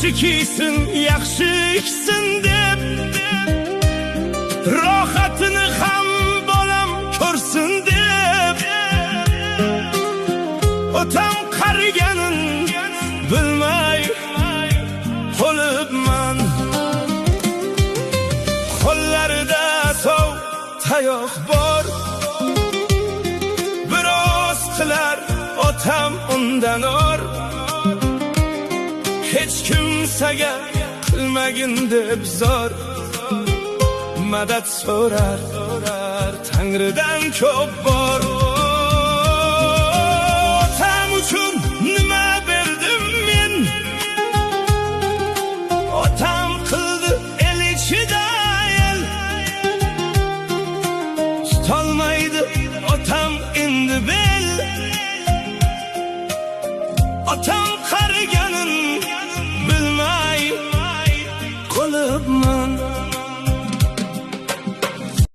yaxshi kiysin, yaxshi ichsin deb, rohatini ham bolam ko'rsin deb, otam qariganin bilmay qolibman. Qo'llarida sov tayoq bor, biroz qilar otam undan or. Hech kimsaga qilmagin deb zor, madad so'rar Tangridan ko'p bor. Otam uchun nima berdim men, otam qildi el ichida el. Tutolmaydi otam endi bel, otam qariganin bilmay qolibman.